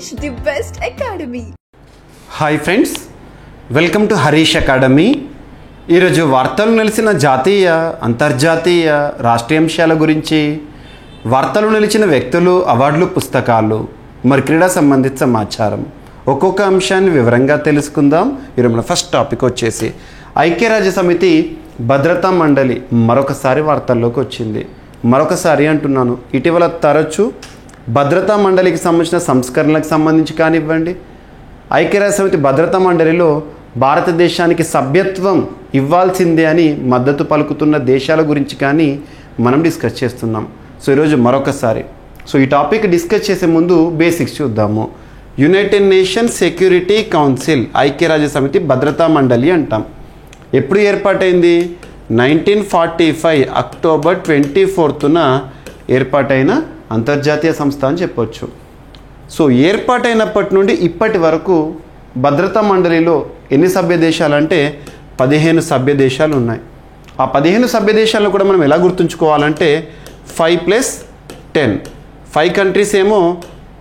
Harish, the best academy. Hi friends, welcome to Harish academy. ఈరోజు వార్తలు నిలిచిన జాతీయ అంతర్జాతీయ రాష్ట్రీయాంశాల గురించి, వార్తలు నిలిచిన వ్యక్తులు, అవార్డులు, పుస్తకాలు, మరి క్రీడా సంబంధిత సమాచారం ఒక్కొక్క అంశాన్ని వివరంగా తెలుసుకుందాం. ఈరోజు మన ఫస్ట్ టాపిక్ వచ్చేసి ఐక్యరాజ్య సమితి భద్రతా మండలి మరొకసారి వార్తల్లోకి వచ్చింది. మరొకసారి అంటున్నాను, ఇటీవల తరచూ భద్రతా మండలికి సంబంధించిన సంస్కరణలకు సంబంధించి కానివ్వండి, ఐక్యరాజ్య సమితి భద్రతా మండలిలో భారతదేశానికి సభ్యత్వం ఇవ్వాల్సిందే అని మద్దతు పలుకుతున్న దేశాల గురించి కానీ మనం డిస్కస్ చేస్తున్నాం. సో ఈరోజు మరొకసారి ఈ టాపిక్ డిస్కస్ చేసే ముందు బేసిక్స్ చూద్దాము. యునైటెడ్ నేషన్స్ సెక్యూరిటీ కౌన్సిల్, ఐక్యరాజ్య సమితి భద్రతా మండలి అంటాం. ఎప్పుడు ఏర్పాటైంది? 1945 అక్టోబర్ 24న ఏర్పాటైన అంతర్జాతీయ సంస్థ అని చెప్పొచ్చు. సో ఏర్పాటైనప్పటి నుండి ఇప్పటి వరకు భద్రతా మండలిలో ఎన్ని సభ్య దేశాలు అంటే 15 సభ్య దేశాలు ఉన్నాయి. ఆ 15 సభ్య దేశాలను కూడా మనం ఎలా గుర్తుంచుకోవాలంటే 5+10. 5 కంట్రీస్ ఏమో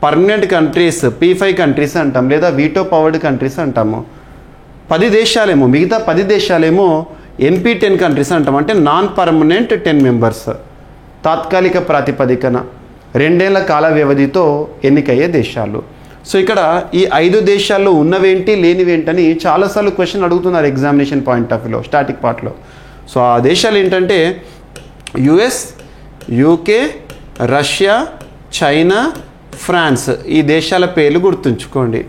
పర్మనెంట్ కంట్రీస్, P5 కంట్రీస్ అంటాం, లేదా వీటో పవర్డ్ కంట్రీస్ అంటాము. 10 దేశాలేమో, మిగతా 10 దేశాలేమో NP10 కంట్రీస్ అంటాం, అంటే నాన్ పర్మనెంట్ 10 మెంబర్స్, తాత్కాలిక ప్రాతిపదికన 2 ఏళ్ల కాల వ్యవధితో ఎన్నికయ్యే దేశాలు. సో ఇక్కడ ఈ 5 దేశాల్లో ఉన్నవేంటి లేనివేంటని చాలాసార్లు క్వశ్చన్ అడుగుతున్నారు ఎగ్జామినేషన్ పాయింట్ ఆఫ్ వ్యూలో, స్టాటిక్ పార్ట్లో. సో ఆ దేశాలు ఏంటంటే US, UK, Russia, China, France. ఈ దేశాల పేర్లు గుర్తుంచుకోండి.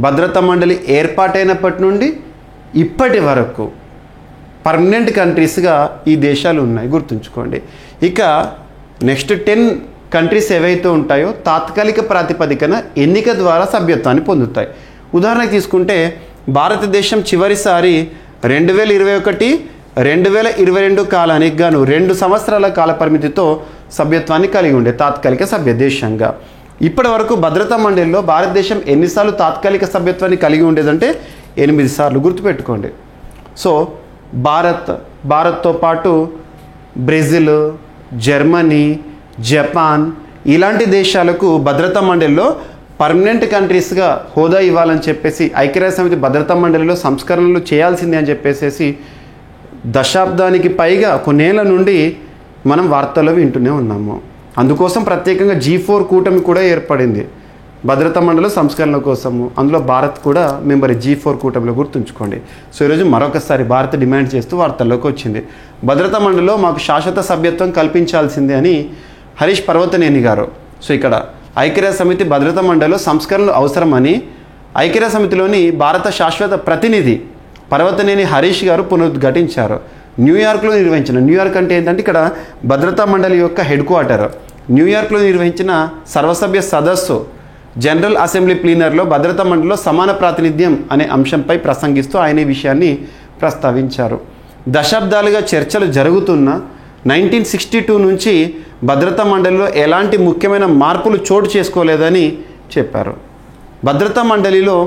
భద్రతా మండలి ఏర్పాటైనప్పటి నుండి ఇప్పటి వరకు పర్మనెంట్ కంట్రీస్గా ఈ దేశాలు ఉన్నాయి, గుర్తుంచుకోండి. ఇక నెక్స్ట్ 10 కంట్రీస్ ఏవైతే ఉంటాయో తాత్కాలిక ప్రాతిపదికన ఎన్నిక ద్వారా సభ్యత్వాన్ని పొందుతాయి. ఉదాహరణకు తీసుకుంటే భారతదేశం చివరిసారి 2021, 2022 కాలానికి గాను 2 సంవత్సరాల కాల పరిమితితో సభ్యత్వాన్ని కలిగి ఉండే తాత్కాలిక సభ్య దేశంగా. ఇప్పటి వరకు భద్రతా మండలిలో భారతదేశం ఎన్నిసార్లు తాత్కాలిక సభ్యత్వాన్ని కలిగి ఉండేదంటే 8 సార్లు, గుర్తుపెట్టుకోండి. సో భారత్తో పాటు బ్రెజిల్, జర్మనీ, జపాన్ ఇలాంటి దేశాలకు భద్రతా మండలిలో పర్మనెంట్ కంట్రీస్గా హోదా ఇవ్వాలని చెప్పేసి ఐక్యరాజ్య సమితి భద్రతా మండలిలో సంస్కరణలు చేయాల్సిందే అని చెప్పేసి దశాబ్దానికి పైగా కొన్నేళ్ల నుండి మనం వార్తల్లో వింటూనే ఉన్నాము. అందుకోసం ప్రత్యేకంగా G4 కూటమి కూడా ఏర్పడింది భద్రతా మండలి సంస్కరణల కోసము. అందులో భారత్ కూడా మెంబర్ G4 కూటమిలో, గుర్తుంచుకోండి. సో ఈరోజు మరొకసారి భారత్ డిమాండ్ చేస్తూ వార్తల్లోకి వచ్చింది. భద్రతా మండలిలో మాకు శాశ్వత సభ్యత్వం కల్పించాల్సిందే అని హరీష్ పర్వతనేని గారు. సో ఇక్కడ ఐక్యరాజ్య సమితి భద్రతా మండలిలో సంస్కరణలు అవసరమని ఐక్యరాజ్య సమితిలోని భారత శాశ్వత ప్రతినిధి పర్వతనేని హరీష్ గారు పునరుద్ఘాటించారు. న్యూయార్క్లో నిర్వహించిన, న్యూయార్క్ అంటే ఏంటంటే ఇక్కడ భద్రతా మండలి యొక్క హెడ్ క్వార్టర్, న్యూయార్క్లో నిర్వహించిన సర్వసభ్య సదస్సు జనరల్ అసెంబ్లీ ప్లీనర్లో భద్రతా మండలిలో సమాన ప్రాతినిధ్యం అనే అంశంపై ప్రసంగిస్తూ ఆయన ఈ విషయాన్ని ప్రస్తావించారు. దశాబ్దాలుగా చర్చలు జరుగుతున్న 1962 నుంచి భద్రతా మండలిలో ఎలాంటి ముఖ్యమైన మార్పులు చోటు చేసుకోలేదని చెప్పారు. భద్రతా మండలిలో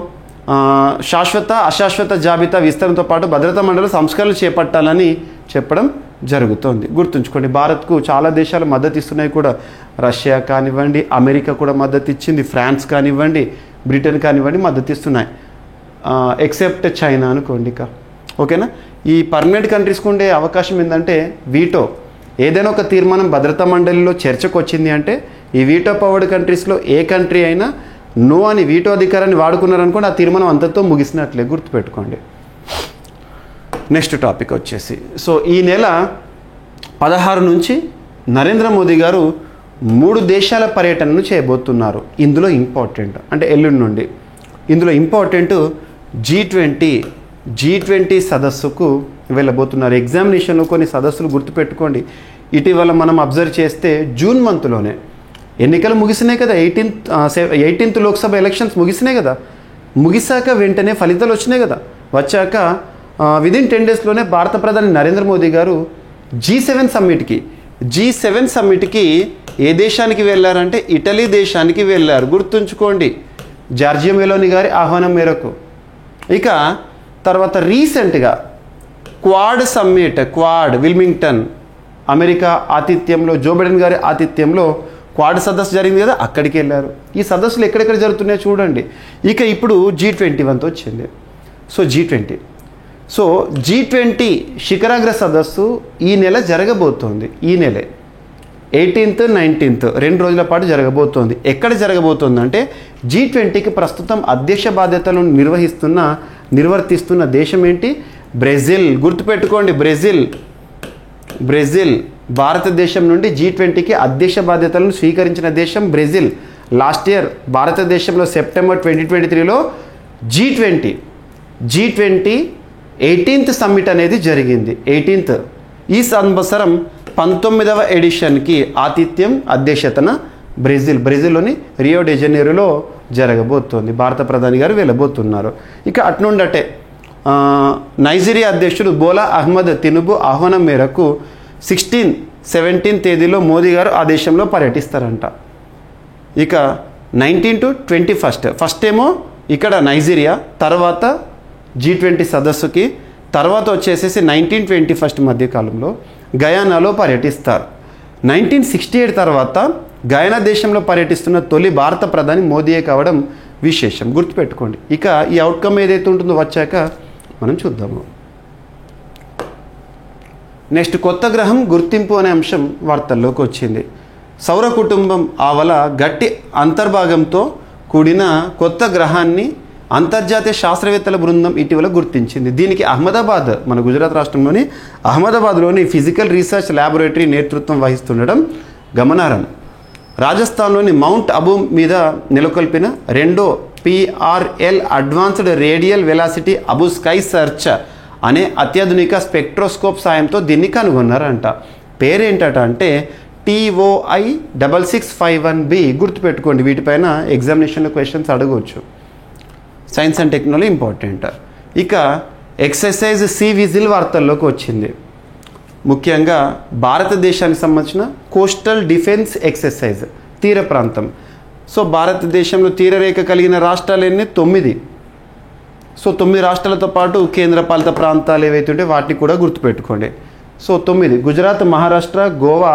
శాశ్వత అశాశ్వత జాబితా విస్తరణతో పాటు భద్రతా మండలి సంస్కరణలు చేపట్టాలని చెప్పడం జరుగుతోంది, గుర్తుంచుకోండి. భారత్కు చాలా దేశాలు మద్దతు ఇస్తున్నాయి కూడా. రష్యా కానివ్వండి, అమెరికా కూడా మద్దతు ఇచ్చింది, ఫ్రాన్స్ కానివ్వండి, బ్రిటన్ కానివ్వండి మద్దతు ఇస్తున్నాయి, ఎక్సెప్ట్ చైనా అనుకోండి. ఇక ఓకేనా. ఈ పర్మనెంట్ కంట్రీస్కి ఉండే అవకాశం ఏంటంటే వీటో, ఏదైనా ఒక తీర్మానం భద్రతా మండలిలో చర్చకు వచ్చింది అంటే ఈ వీటో పవర్డ్ కంట్రీస్లో ఏ కంట్రీ అయినా నో అని వీటో అధికారాన్ని వాడుకున్నారనుకోండి, ఆ తీర్మానం అంతతో ముగిసినట్లే, గుర్తుపెట్టుకోండి. నెక్స్ట్ టాపిక్ వచ్చేసి, సో ఈ నెల 16 నుంచి నరేంద్ర మోదీ గారు 3 దేశాల పర్యటనను చేయబోతున్నారు. ఇందులో ఇంపార్టెంట్ అంటే ఎల్లుండి నుండి, ఇందులో ఇంపార్టెంట్ G20 సదస్సుకు వెళ్ళబోతున్నారు. ఎగ్జామినేషన్లో కొన్ని సదస్సులు గుర్తుపెట్టుకోండి. ఇటీవల మనం అబ్జర్వ్ చేస్తే జూన్ మంత్లోనే ఎన్నికలు ముగిసినాయి కదా, 18th లోక్సభ ఎలక్షన్స్ ముగిసినాయి కదా. ముగిసాక వెంటనే ఫలితాలు వచ్చినాయి కదా. వచ్చాక విదిన్ 10 డేస్లోనే భారత ప్రధాని నరేంద్ర మోదీ గారు G7 సమ్మిట్కి ఏ దేశానికి వెళ్ళారంటే ఇటలీ దేశానికి వెళ్ళారు, గుర్తుంచుకోండి, జార్జియా మెలోని గారి ఆహ్వానం మేరకు. ఇక తర్వాత రీసెంట్గా క్వాడ్ సమ్మిట్, విల్మింగ్టన్, అమెరికా ఆతిథ్యంలో, జో బైడెన్ గారి ఆతిథ్యంలో క్వాడ్ సదస్సు జరిగింది కదా, అక్కడికి వెళ్ళారు. ఈ సదస్సులు ఎక్కడెక్కడ జరుగుతున్నాయో చూడండి. ఇక ఇప్పుడు G21 వచ్చింది. సో G20 శిఖరాగ్ర సదస్సు ఈ నెల జరగబోతోంది. ఈ నెలే 18th, 19th 2 రోజుల పాటు జరగబోతోంది. ఎక్కడ జరగబోతోంది అంటే G20కి ప్రస్తుతం అధ్యక్ష బాధ్యతలను నిర్వర్తిస్తున్న దేశం ఏంటి? బ్రెజిల్. గుర్తుపెట్టుకోండి, బ్రెజిల్ భారతదేశం నుండి G20కి అధ్యక్ష బాధ్యతలను స్వీకరించిన దేశం బ్రెజిల్. లాస్ట్ ఇయర్ భారతదేశంలో సెప్టెంబర్ 2023లో G20 18th సమ్మిట్ అనేది జరిగింది. 18th ఈ సంవత్సరం 19వ ఎడిషన్కి ఆతిథ్యం అధ్యక్షతన బ్రెజిల్లోని రియో డి జనీరోలో జరగబోతోంది. భారత ప్రధాని గారు వెళ్ళబోతున్నారు. ఇక అట్నుండటే నైజీరియా అధ్యక్షుడు బోలా అహ్మద్ తినుబు ఆహ్వానం మేరకు 16, 17 తేదీలో మోదీ గారు ఆ దేశంలో పర్యటిస్తారంట. ఇక 19 to 21 ఫస్ట్ ఏమో ఇక్కడ నైజీరియా, తర్వాత G20 సదస్సుకి, తర్వాత వచ్చేసేసి 19-21 మధ్యకాలంలో గయానాలో పర్యటిస్తారు. 1968 తర్వాత గయానా దేశంలో పర్యటిస్తున్న తొలి భారత ప్రధాని మోదీయే కావడం విశేషం. గుర్తుపెట్టుకోండి. ఇక ఈ అవుట్కమ్ ఏదైతే ఉంటుందో వచ్చాక మనం చూద్దాము. నెక్స్ట్, కొత్త గ్రహం గుర్తింపు అనే అంశం వార్తల్లోకి వచ్చింది. సౌర కుటుంబం ఆవల గట్టి అంతర్భాగంతో కూడిన కొత్త గ్రహాన్ని అంతర్జాతీయ శాస్త్రవేత్తల బృందం ఇటీవల గుర్తించింది. దీనికి అహ్మదాబాద్, మన గుజరాత్ రాష్ట్రంలోని అహ్మదాబాద్లోని ఫిజికల్ రీసెర్చ్ ల్యాబొరేటరీ నేతృత్వం వహిస్తుండడం గమనార్హం. రాజస్థాన్లోని మౌంట్ అబూ మీద నెలకొల్పిన రెండో PRL advanced radial velocity Abu sky search అనే అత్యాధునిక స్పెక్ట్రోస్కోప్ సాయంతో దీన్ని కనుగొన్నారంట. పేరేంటట అంటే TOI 6651b. గుర్తుపెట్టుకోండి, వీటిపైన ఎగ్జామినేషన్లో క్వశ్చన్స్ అడగవచ్చు. Science and technology important. ఇక ఎక్సర్సైజ్ సీ విజిల్ వార్తల్లోకి వచ్చింది. ముఖ్యంగా భారతదేశానికి సంబంధించిన కోస్టల్ డిఫెన్స్ ఎక్సర్సైజ్, తీర ప్రాంతం. సో భారతదేశంలో తీరరేఖ కలిగిన రాష్ట్రాలు ఎన్ని? 9. సో 9 రాష్ట్రాలతో పాటు కేంద్రపాలిత ప్రాంతాలు ఏవైతే ఉంటే వాటిని కూడా గుర్తుపెట్టుకోండి. సో 9: గుజరాత్, మహారాష్ట్ర, గోవా,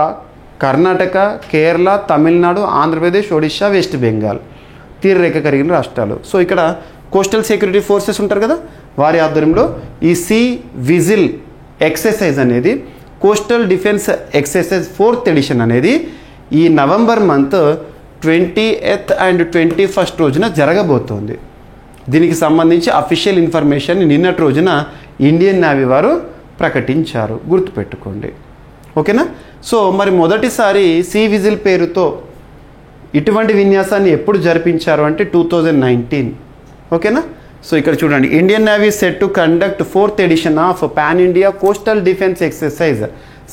కర్ణాటక, కేరళ, తమిళనాడు, ఆంధ్రప్రదేశ్, ఒడిశా, వెస్ట్ బెంగాల్ తీరరేఖ కలిగిన రాష్ట్రాలు. సో ఇక్కడ కోస్టల్ సెక్యూరిటీ ఫోర్సెస్ ఉంటారు కదా, వారి ఆధ్వర్యంలో ఈ సీ విజిల్ ఎక్సర్సైజ్ అనేది, coastal defence exercise 4th edition అనేది ఈ November month 20th and 21st రోజున జరగబోతోంది. దీనికి సంబంధించి అఫీషియల్ ఇన్ఫర్మేషన్ నిన్నటి రోజున ఇండియన్ నేవీ వారు ప్రకటించారు. గుర్తుపెట్టుకోండి, ఓకేనా. సో మరి మొదటిసారి సీ విజిల్ పేరుతో ఇటువంటి విన్యాసాన్ని ఎప్పుడు జరిపించారు అంటే 2019, ఓకేనా. సో ఇక్కడ చూడండి, Indian navy set to conduct 4th edition of pan India coastal defence exercise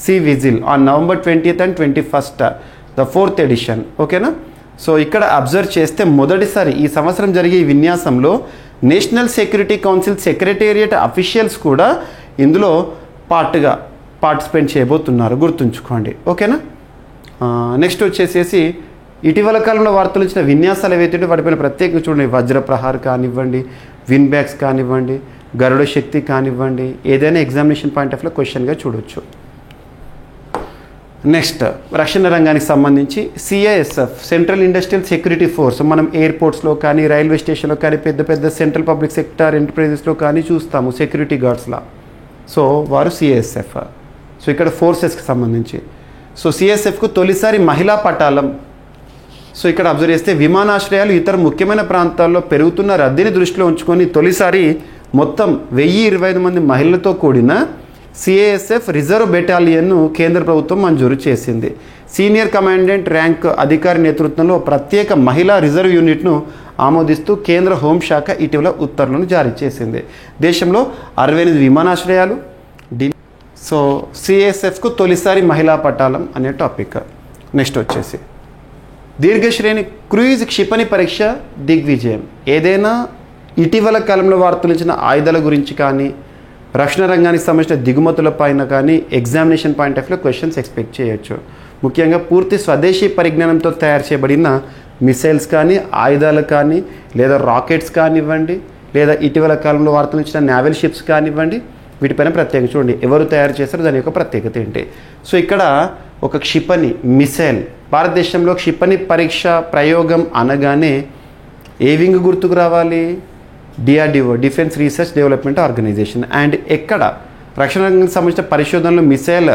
sea vigil on November 20th and 21st, the 4th edition, ఓకేనా. సో ఇక్కడ అబ్జర్వ్ చేస్తే మొదటిసారి ఈ సంవత్సరం జరిగే ఈ విన్యాసంలో national security council secretariat officials కూడా ఇందులో పార్టిసిపేట్ చేయబోతున్నారు. గుర్తుంచుకోండి, ఓకేనా. నెక్స్ట్ వచ్చేసేసి ఇటీవల కాలంలో వార్తలు ఇచ్చిన విన్యాసాలు ఏవైతే వాటిపైన ప్రత్యేకంగా చూడండి. వజ్రప్రహార్ కానివ్వండి, విన్ బ్యాగ్స్ కానివ్వండి, గరుడ శక్తి కానివ్వండి, ఏదైనా ఎగ్జామినేషన్ పాయింట్ ఆఫ్ లో క్వశ్చన్గా చూడొచ్చు. నెక్స్ట్, రక్షణ రంగానికి సంబంధించి CISF central industrial security force. మనం ఎయిర్పోర్ట్స్లో కానీ, రైల్వే స్టేషన్లో కానీ, పెద్ద పెద్ద సెంట్రల్ పబ్లిక్ సెక్టర్ ఎంటర్ప్రైజెస్లో కానీ చూస్తాము సెక్యూరిటీ గార్డ్స్లా. సో వారు CISF. సో ఇక్కడ ఫోర్సెస్కి సంబంధించి సో CISFకు తొలిసారి మహిళా పటాలం. సో ఇక్కడ అబ్జర్వ్ చేస్తే విమానాశ్రయాలు, ఇతర ముఖ్యమైన ప్రాంతాల్లో పెరుగుతున్న రద్దీని దృష్టిలో ఉంచుకొని తొలిసారి మొత్తం 1025 మంది మహిళలతో కూడిన CISF రిజర్వ్ బెటాలియన్ను కేంద్ర ప్రభుత్వం మంజూరు చేసింది. సీనియర్ కమాండెంట్ ర్యాంక్ అధికారి నేతృత్వంలో ప్రత్యేక మహిళా రిజర్వ్ యూనిట్ను ఆమోదిస్తూ కేంద్ర హోంశాఖ ఇటీవల ఉత్తర్వులను జారీ చేసింది. దేశంలో 68 విమానాశ్రయాలు. సో CISFకు తొలిసారి మహిళా పటాలం అనే టాపిక్. నెక్స్ట్ వచ్చేసి దీర్ఘశ్రేణి క్రూయిజ్ క్షిపణి పరీక్ష దిగ్విజయం. ఏదైనా ఇటీవల కాలంలో వార్తలు ఇచ్చిన ఆయుధాల గురించి కానీ, రక్షణ రంగానికి సంబంధించిన దిగుమతుల పైన కానీ ఎగ్జామినేషన్ పాయింట్ ఆఫ్ లో క్వశ్చన్స్ ఎక్స్పెక్ట్ చేయొచ్చు. ముఖ్యంగా పూర్తి స్వదేశీ పరిజ్ఞానంతో తయారు చేయబడిన మిసైల్స్ కానీ, ఆయుధాలు కానీ, లేదా రాకెట్స్ కానివ్వండి, లేదా ఇటీవల కాలంలో వార్తలు ఇచ్చిన నేవల్ షిప్స్ కానివ్వండి, వీటిపైన ప్రత్యేకంగా చూడండి ఎవరు తయారు చేస్తారో దాని యొక్క ప్రత్యేకత ఏంటి. సో ఇక్కడ ఒక క్షిపణి మిసైల్. భారతదేశంలో క్షిపణి పరీక్ష ప్రయోగం అనగానే ఏ వింగ్ గుర్తుకు రావాలి? DRDO, defence research development organisation. And ఎక్కడ రక్షణ రంగానికి సంబంధించిన పరిశోధనలు మిసైల్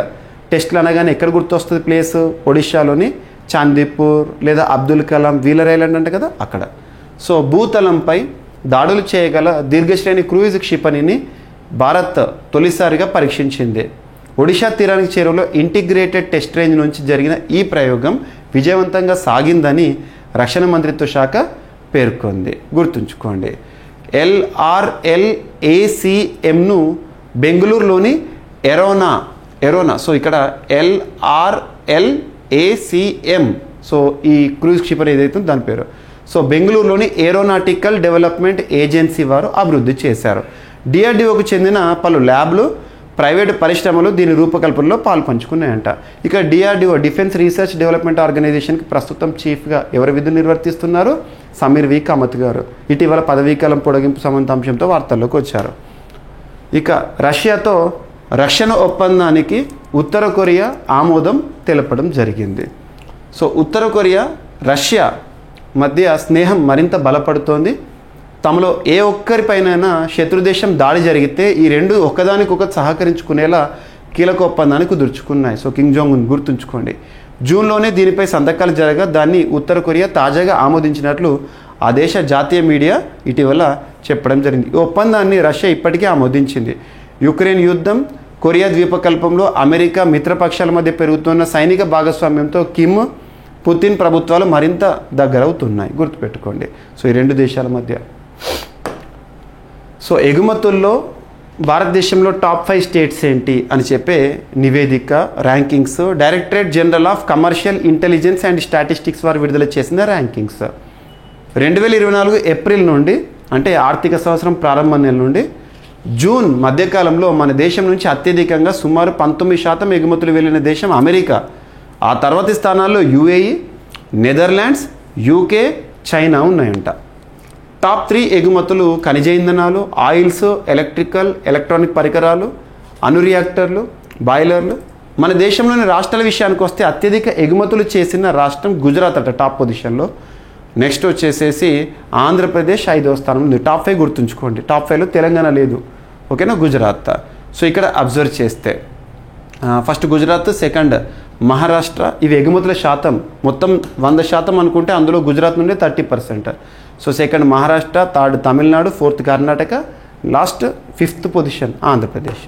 టెస్ట్లు అనగానే ఎక్కడ గుర్తొస్తుంది ప్లేస్? ఒడిశాలోని చాందీపూర్ లేదా అబ్దుల్ కలాం వీలర్ ఐలాండ్ అంటే కదా అక్కడ. సో భూతలంపై దాడులు చేయగల దీర్ఘశ్రేణి క్రూయిజ్ క్షిపణిని భారత్ తొలిసారిగా పరీక్షించింది. ఒడిషా తీరానికి చేరువలో ఇంటిగ్రేటెడ్ టెస్ట్ రేంజ్ నుంచి జరిగిన ఈ ప్రయోగం విజయవంతంగా సాగిందని రక్షణ మంత్రిత్వ శాఖ పేర్కొంది. గుర్తుంచుకోండి, LRLACMను బెంగళూరులోని ఎరోనా సో ఇక్కడ LRLACM సో ఈ క్రూజ్ క్షిపణి ఏదైతే దాని పేరు. సో బెంగళూరులోని ఏరోనాటికల్ డెవలప్మెంట్ ఏజెన్సీ వారు అభివృద్ధి చేశారు. డిఆర్డిఓకు చెందిన పలు ల్యాబ్లు, ప్రైవేటు పరిశ్రమలు దీని రూపకల్పనలో పాల్పంచుకున్నాయంట. ఇక డిఆర్డిఓ, డిఫెన్స్ రీసెర్చ్ డెవలప్మెంట్ ఆర్గనైజేషన్కి ప్రస్తుతం చీఫ్గా ఎవరు విధులు నిర్వర్తిస్తున్నారు? సమీర్ వి కామత్ గారు. ఇటీవల పదవీకాలం పొడిగింపు సంబంధ అంశంతో వార్తల్లోకి వచ్చారు. ఇక రష్యాతో రక్షణ ఒప్పందానికి ఉత్తర కొరియా ఆమోదం తెలపడం జరిగింది. సో ఉత్తర కొరియా, రష్యా మధ్య స్నేహం మరింత బలపడుతోంది. తమలో ఏ ఒక్కరిపైనైనా శత్రుదేశం దాడి జరిగితే ఈ రెండు ఒకదానికొకటి సహకరించుకునేలా కీలక ఒప్పందాన్ని కుదుర్చుకున్నాయి. సో కిమ్ జోంగ్ ఉన్ గుర్తుంచుకోండి. జూన్లోనే దీనిపై సంతకాలు జరగా దాన్ని ఉత్తర కొరియా తాజాగా ఆమోదించినట్లు ఆ దేశ జాతీయ మీడియా ఇటీవల చెప్పడం జరిగింది. ఈ ఒప్పందాన్ని రష్యా ఇప్పటికే ఆమోదించింది. యుక్రెయిన్ యుద్ధం, కొరియా ద్వీపకల్పంలో అమెరికా మిత్రపక్షాల మధ్య పెరుగుతున్న సైనిక భాగస్వామ్యంతో కిమ్, పుతిన్ ప్రభుత్వాలు మరింత దగ్గరవుతున్నాయి. గుర్తుపెట్టుకోండి. సో ఈ రెండు దేశాల మధ్య. సో ఎగుమతుల్లో భారతదేశంలో టాప్ 5 స్టేట్స్ ఏంటి అని చెప్పే నివేదిక, rankings directorate general of commercial intelligence and statistics వారు విడుదల చేసిన ర్యాంకింగ్స్. 2024 ఏప్రిల్ నుండి అంటే ఆర్థిక సంవత్సరం ప్రారంభం నెల నుండి జూన్ మధ్యకాలంలో మన దేశం నుంచి అత్యధికంగా సుమారు 19% ఎగుమతులు వెళ్ళిన దేశం అమెరికా. ఆ తర్వాతి స్థానాల్లో UAE, నెదర్లాండ్స్, UK, చైనా ఉన్నాయంట. టాప్ 3 ఎగుమతులు ఖనిజ ఇంధనాలు, ఆయిల్స్, ఎలక్ట్రానిక్ పరికరాలు, రియాక్టర్లు, బాయిలర్లు. మన దేశంలోని రాష్ట్రాల విషయానికి వస్తే అత్యధిక ఎగుమతులు చేసిన రాష్ట్రం గుజరాత్ అట టాప్ పొజిషన్లో. నెక్స్ట్ వచ్చేసేసి ఆంధ్రప్రదేశ్ 5వ స్థానం ఉంది. టాప్ 5 గుర్తుంచుకోండి. టాప్ 5లో తెలంగాణ లేదు, ఓకేనా, గుజరాత్. సో ఇక్కడ అబ్జర్వ్ చేస్తే ఫస్ట్ గుజరాత్, సెకండ్ మహారాష్ట్ర. ఇవి ఎగుమతుల శాతం మొత్తం 100% అనుకుంటే అందులో గుజరాత్ నుండి 30%. So second Maharashtra, third Tamil Nadu, fourth Karnataka, last 5th position Andhra Pradesh.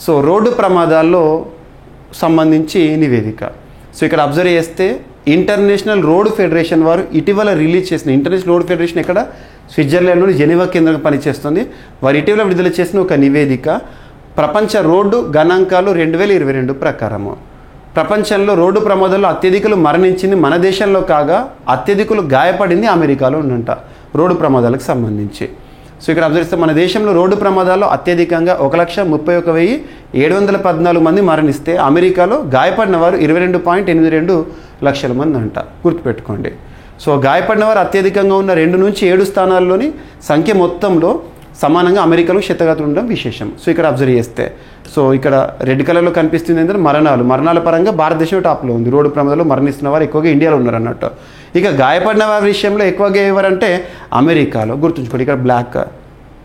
So road ప్రమాదాల్లో సంబంధించి నివేదిక. సో ఇక్కడ అబ్జర్వ్ చేస్తే ఇంటర్నేషనల్ రోడ్ ఫెడరేషన్ వారు ఇటీవల రిలీజ్ చేసిన, ఇంటర్నేషనల్ రోడ్ ఫెడరేషన్ ఇక్కడ స్విట్జర్లాండ్లోని జెనీవా కేంద్రంగా పనిచేస్తుంది. వారు ఇటీవల విడుదల చేసిన ఒక నివేదిక ప్రపంచ రోడ్డు గణాంకాలు 2022 ప్రకారము ప్రపంచంలో రోడ్డు ప్రమాదాల్లో అత్యధికులు మరణించింది మన దేశంలో కాగా అత్యధికులు గాయపడింది అమెరికాలో ఉందంట రోడ్డు ప్రమాదాలకు సంబంధించి. సో ఇక్కడ అబ్జర్వ్ చేస్తే మన దేశంలో రోడ్డు ప్రమాదాల్లో అత్యధికంగా 1,31,714 మంది మరణిస్తే అమెరికాలో గాయపడిన వారు 22.82 లక్షల మంది అంట. గుర్తుపెట్టుకోండి. సో గాయపడిన వారు అత్యధికంగా ఉన్న 2 నుంచి 7 స్థానాల్లోని సంఖ్య మొత్తంలో సమానంగా అమెరికాలో క్షతగాతులు ఉండడం విశేషం. సో ఇక్కడ అబ్జర్వ్ చేస్తే సో ఇక్కడ రెడ్ కలర్లో కనిపిస్తుంది ఏంటంటే మరణాల పరంగా భారతదేశం టాప్లో ఉంది. రోడ్డు ప్రమాదాల్లో మరణిస్తున్న వారు ఎక్కువగా ఇండియాలో ఉన్నారు అన్నట్టు. ఇక గాయపడిన వారి విషయంలో ఎక్కువగా ఎవరంటే అమెరికాలో. గుర్తుంచుకోండి ఇక్కడ బ్లాక్,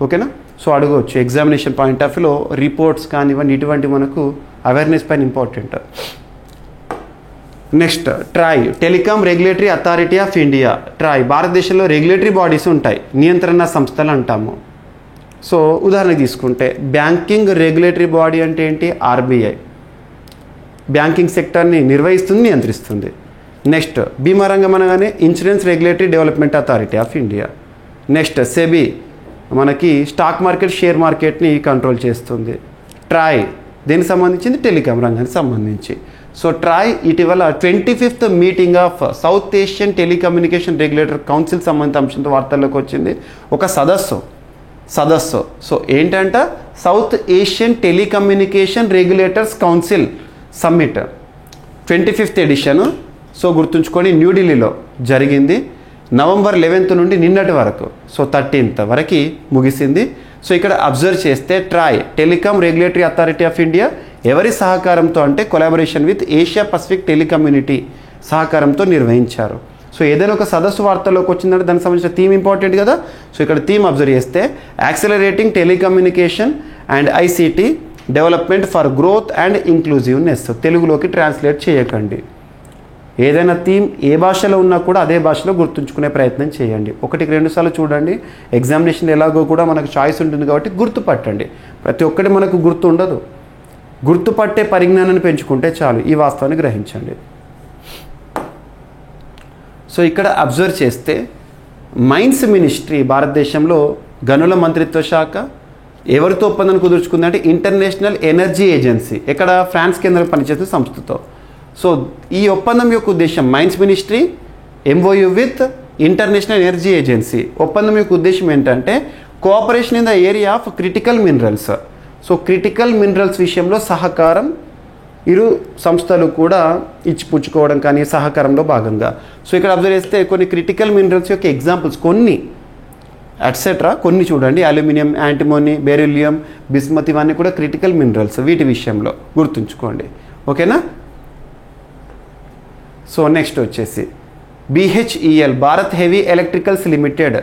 ఓకేనా. సో అడగవచ్చు ఎగ్జామినేషన్ పాయింట్ ఆఫ్ వ్యూలో రిపోర్ట్స్ కానివ్వండి, ఇటువంటి మనకు అవేర్నెస్ పైన important. Next TRAI, telecom regulatory authority of India. TRAI భారతదేశంలో రెగ్యులేటరీ బాడీస్ ఉంటాయి, నియంత్రణ సంస్థలు అంటాము. సో ఉదాహరణకు తీసుకుంటే బ్యాంకింగ్ రెగ్యులేటరీ బాడీ అంటే ఏంటి? RBI బ్యాంకింగ్ సెక్టర్ని నిర్వహిస్తుంది, నియంత్రిస్తుంది. నెక్స్ట్ బీమా రంగం అనగానే insurance regulatory development authority of India. Next SEBI మనకి స్టాక్ మార్కెట్, షేర్ మార్కెట్ని కంట్రోల్ చేస్తుంది. ట్రాయ్ దేనికి సంబంధించింది? టెలికాం రంగానికి సంబంధించి. సో ట్రాయ్ ఇటీవల 25th meeting of South Asian telecommunication regulator council సంబంధిత అంశంతో వార్తల్లోకి వచ్చింది. ఒక సదస్సు. సో ఏంటంట? South Asian telecommunication regulators council summit 25th edition. So గుర్తుంచుకొని న్యూఢిల్లీలో జరిగింది. నవంబర్ 11th నుండి నిన్నటి వరకు, సో 13th వరకు ముగిసింది. సో ఇక్కడ అబ్జర్వ్ చేస్తే Troy telecom regulatory authority of India ఎవరి సహకారంతో అంటే కొలాబరేషన్ విత్ ఏషియా పసిఫిక్ టెలికమ్యూనిటీ సహకారంతో నిర్వహించారు. సో ఏదైనా ఒక సదస్సు వార్తల్లోకి వచ్చిందంటే దానికి సంబంధించిన థీమ్ ఇంపార్టెంట్ కదా. సో ఇక్కడ థీమ్ అబ్జర్వ్ చేస్తే accelerating telecommunication and ICT development for growth and inclusiveness. తెలుగులోకి ట్రాన్స్లేట్ చేయకండి. ఏదైనా థీమ్ ఏ భాషలో ఉన్నా కూడా అదే భాషలో గుర్తుంచుకునే ప్రయత్నం చేయండి. 1-2 సార్లు చూడండి. ఎగ్జామినేషన్ ఎలాగో కూడా మనకు చాయిస్ ఉంటుంది కాబట్టి గుర్తుపట్టండి. ప్రతి ఒక్కటి మనకు గుర్తు ఉండదు. గుర్తుపట్టే పరిజ్ఞానాన్ని పెంచుకుంటే చాలు. ఈ వాస్తవాన్ని గ్రహించండి. సో ఇక్కడ అబ్జర్వ్ చేస్తే మైన్స్ మినిస్ట్రీ భారతదేశంలో గనుల మంత్రిత్వ శాఖ ఎవరితో ఒప్పందం కుదుర్చుకుందంటే ఇంటర్నేషనల్ ఎనర్జీ ఏజెన్సీ, ఎక్కడ ఫ్రాన్స్ కేంద్రం పనిచేసే సంస్థతో. సో ఈ ఒప్పందం యొక్క ఉద్దేశం mines ministry MoU with international energy agency. ఒప్పందం యొక్క ఉద్దేశం ఏంటంటే cooperation in the area of critical minerals. So critical minerals విషయంలో సహకారం ఇరు సంస్థలు కూడా ఇచ్చిపుచ్చుకోవడం కానీ సహకారంలో భాగంగా. సో ఇక్కడ అబ్జర్వ్ చేస్తే కొన్ని క్రిటికల్ మినరల్స్ యొక్క ఎగ్జాంపుల్స్ కొన్ని ఎట్సెట్రా కొన్ని చూడండి. అల్యూమినియం, యాంటిమోనీ, బెరిలియం, బిస్మత్ ఇవన్నీ కూడా క్రిటికల్ మినరల్స్. వీటి విషయంలో గుర్తుంచుకోండి. ఓకేనా. సో నెక్స్ట్ వచ్చేసి BHEL Bharat heavy electricals limited.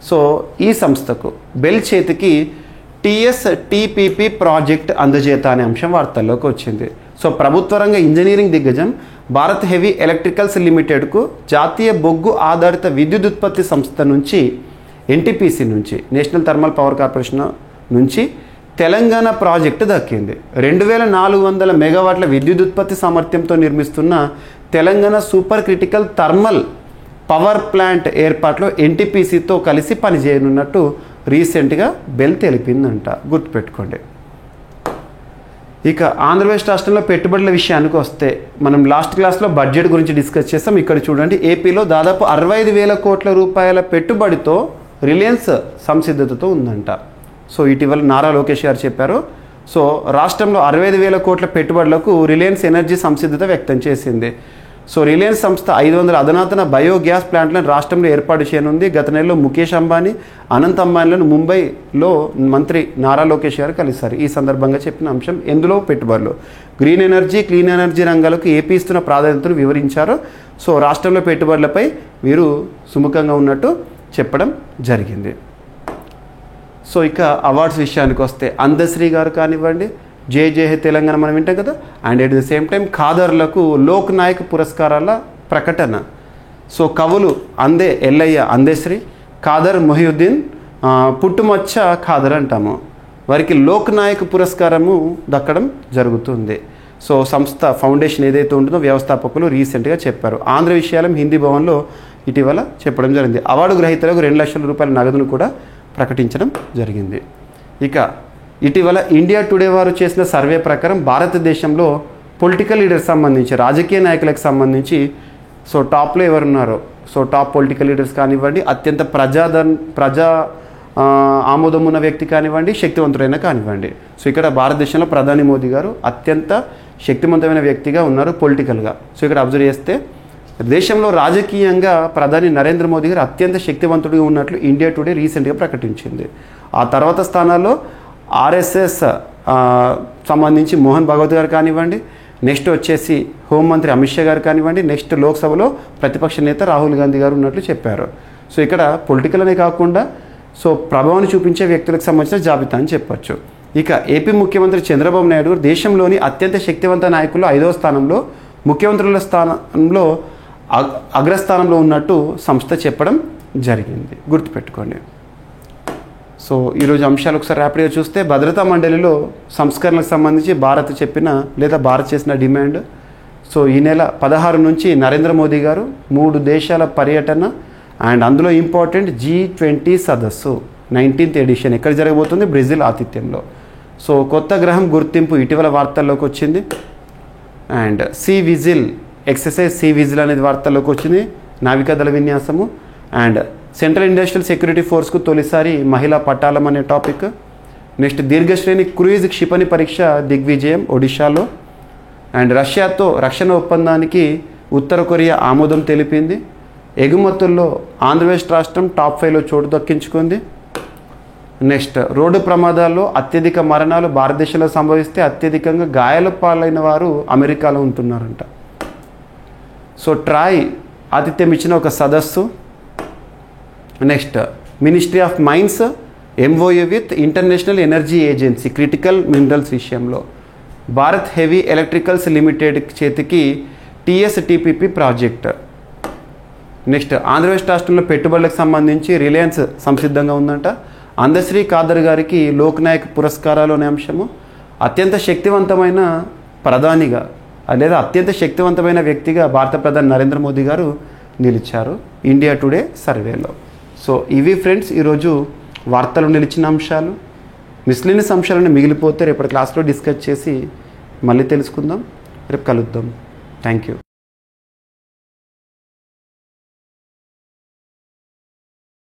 So ఈ సంస్థకు బెల్ చేతికి TSTPP ప్రాజెక్ట్ అందజేత అనే అంశం వార్తల్లోకి వచ్చింది. సో ప్రభుత్వ రంగ ఇంజనీరింగ్ దిగ్గజం భారత్ హెవీ ఎలక్ట్రికల్స్ లిమిటెడ్కు జాతీయ బొగ్గు ఆధారిత విద్యుత్ ఉత్పత్తి సంస్థ నుంచి NTPC నుంచి నేషనల్ థర్మల్ పవర్ కార్పొరేషన్ నుంచి తెలంగాణ ప్రాజెక్టు దక్కింది. 2400 మెగావాట్ల విద్యుత్ ఉత్పత్తి సామర్థ్యంతో నిర్మిస్తున్న Telangana super critical thermal power plant ఏర్పాటులో NTPCతో కలిసి పనిచేయనున్నట్టు రీసెంట్గా బెల్ తెలిపిందంట. గుర్తుపెట్టుకోండి. ఇక ఆంధ్రప్రదేశ్ రాష్ట్రంలో పెట్టుబడుల విషయానికి వస్తే మనం లాస్ట్ క్లాస్లో బడ్జెట్ గురించి డిస్కస్ చేస్తాం. ఇక్కడ చూడండి, ఏపీలో దాదాపు 65,000 కోట్ల రూపాయల పెట్టుబడితో రిలయన్స్ సంసిద్ధతతో ఉందంట. సో ఇటీవల నారా లోకేష్ గారు చెప్పారు. సో రాష్ట్రంలో 65,000 కోట్ల పెట్టుబడులకు రిలయన్స్ ఎనర్జీ సంసిద్ధత వ్యక్తం చేసింది. సో రిలయన్స్ సంస్థ 500 అధునాతన బయోగ్యాస్ ప్లాంట్లను రాష్ట్రంలో ఏర్పాటు చేయనుంది. గత నెలలో ముఖేష్ అంబానీ, అనంత్ అంబానీలను ముంబైలో మంత్రి నారా లోకేష్ గారు కలిశారు. ఈ సందర్భంగా చెప్పిన అంశం ఎందులో పెట్టుబడులు గ్రీన్ ఎనర్జీ, క్లీన్ ఎనర్జీ రంగాలకు ఏపీ ఇస్తున్న ప్రాధాన్యతను వివరించారు. సో రాష్ట్రంలో పెట్టుబడులపై వీరు సుముఖంగా ఉన్నట్టు చెప్పడం జరిగింది. సో ఇక అవార్డ్స్ విషయానికి వస్తే అందశ్రీ గారు కానివ్వండి, జే తెలంగాణ మనం వింటాం కదా. And at the same time ఖాదర్లకు లోక్ నాయక్ పురస్కారాల ప్రకటన. సో కవులు అందే ఎల్లయ్య అందశ్రీ, ఖాదర్ మొహియుద్దీన్ పుట్టుమచ్చ ఖాదర్ అంటాము. వారికి లోక్ నాయక్ పురస్కారము దక్కడం జరుగుతుంది. సో సంస్థ ఫౌండేషన్ ఏదైతే ఉంటుందో వ్యవస్థాపకులు రీసెంట్గా చెప్పారు. ఆంధ్ర విషయాలం హిందీ భవన్లో ఇటీవల చెప్పడం జరిగింది. అవార్డు గ్రహీతలకు 2 లక్షల రూపాయల నగదును కూడా ప్రకటించడం జరిగింది. ఇక ఇటీవల ఇండియా టుడే వారు చేసిన సర్వే ప్రకారం భారతదేశంలో పొలిటికల్ లీడర్స్ సంబంధించి రాజకీయ నాయకులకు సంబంధించి సో టాప్లో ఎవరున్నారో, సో టాప్ పొలిటికల్ లీడర్స్ కానివ్వండి, అత్యంత ప్రజా ఆమోదం ఉన్న వ్యక్తి కానివ్వండి, శక్తివంతుడైన కానివ్వండి. సో ఇక్కడ భారతదేశంలో ప్రధాని మోదీ గారు అత్యంత శక్తివంతమైన వ్యక్తిగా ఉన్నారు పొలిటికల్గా. సో ఇక్కడ అబ్జర్వ్ చేస్తే దేశంలో రాజకీయంగా ప్రధాని నరేంద్ర మోదీ గారు అత్యంత శక్తివంతుడిగా ఉన్నట్లు ఇండియా టుడే రీసెంట్గా ప్రకటించింది. ఆ తర్వాత స్థానాల్లో RSS సంబంధించి మోహన్ భగవత్ గారు కానివ్వండి, నెక్స్ట్ వచ్చేసి హోంమంత్రి అమిత్ షా గారు కానివ్వండి, నెక్స్ట్ లోక్సభలో ప్రతిపక్ష నేత రాహుల్ గాంధీ గారు ఉన్నట్లు చెప్పారు. సో ఇక్కడ పొలిటికల్ అనే కాకుండా సో ప్రభావాన్ని చూపించే వ్యక్తులకు సంబంధించిన జాబితా అని చెప్పొచ్చు. ఇక ఏపీ ముఖ్యమంత్రి చంద్రబాబు నాయుడు గారు దేశంలోని అత్యంత శక్తివంత నాయకుల్లో 5వ స్థానంలో, ముఖ్యమంత్రుల స్థానంలో అగ్రస్థానంలో ఉన్నట్టు సంస్థ చెప్పడం జరిగింది. గుర్తుపెట్టుకోండి. సో ఈరోజు అంశాలు ఒకసారి ర్యాపిడ్గా చూస్తే భద్రతా మండలిలో సంస్కరణలకు సంబంధించి భారత్ చెప్పిన లేదా భారత్ చేసిన డిమాండ్. సో ఈ నెల 16 నుంచి నరేంద్ర మోదీ గారు 3 దేశాల పర్యటన అండ్ అందులో ఇంపార్టెంట్ G20 సదస్సు 19th ఎడిషన్ ఎక్కడ జరగబోతుంది? బ్రెజిల్ ఆతిథ్యంలో. సో కొత్త గ్రహం గుర్తింపు ఇటీవల వార్తల్లోకి వచ్చింది. అండ్ ఎక్సర్సైజ్ సీ విజిల్ అనేది వార్తల్లోకి వచ్చింది, నావికాదళ విన్యాసము. అండ్ సెంట్రల్ ఇండస్ట్రియల్ సెక్యూరిటీ ఫోర్స్కు తొలిసారి మహిళా పట్టాలం అనే టాపిక్. నెక్స్ట్ దీర్ఘశ్రేణి క్రూయిజ్ క్షిపణి పరీక్ష దిగ్విజయం ఒడిశాలో. అండ్ రష్యాతో రక్షణ ఒప్పందానికి ఉత్తర కొరియా ఆమోదం తెలిపింది. ఎగుమతుల్లో ఆంధ్రప్రదేశ్ రాష్ట్రం టాప్ 5లో చోటు దక్కించుకుంది. నెక్స్ట్, రోడ్డు ప్రమాదాల్లో అత్యధిక మరణాలు భారతదేశంలో సంభవిస్తే అత్యధికంగా గాయాల పాలైన వారు అమెరికాలో ఉంటున్నారంట. సో ట్రాయ్ ఆతిథ్యం ఇచ్చిన ఒక సదస్సు. Next, ministry of mines MoU with international energy agency critical minerals విషయంలో. భారత్ హెవీ ఎలక్ట్రికల్స్ లిమిటెడ్ చేతికి టీఎస్టీపీపీ ప్రాజెక్ట్. నెక్స్ట్, ఆంధ్రప్రదేశ్ రాష్ట్రంలో పెట్టుబడులకు సంబంధించి రిలయన్స్ సంసిద్ధంగా ఉందంట. అందశ్రీ ఖాదర్ గారికి లోక్నాయక్ పురస్కారాలు అనే అంశము. అత్యంత శక్తివంతమైన ప్రధానిగా లేదా అత్యంత శక్తివంతమైన వ్యక్తిగా భారత ప్రధాని నరేంద్ర మోదీ గారు నిలిచారు ఇండియా టుడే సర్వేలో. సో ఇవి ఫ్రెండ్స్ ఈరోజు వార్తలు నిలిచిన అంశాలు. మిస్లీనియస్ అంశాలను మిగిలిపోతే రేపటి క్లాస్లో డిస్కస్ చేసి మళ్ళీ తెలుసుకుందాం. రేపు కలుద్దాం. Thank you.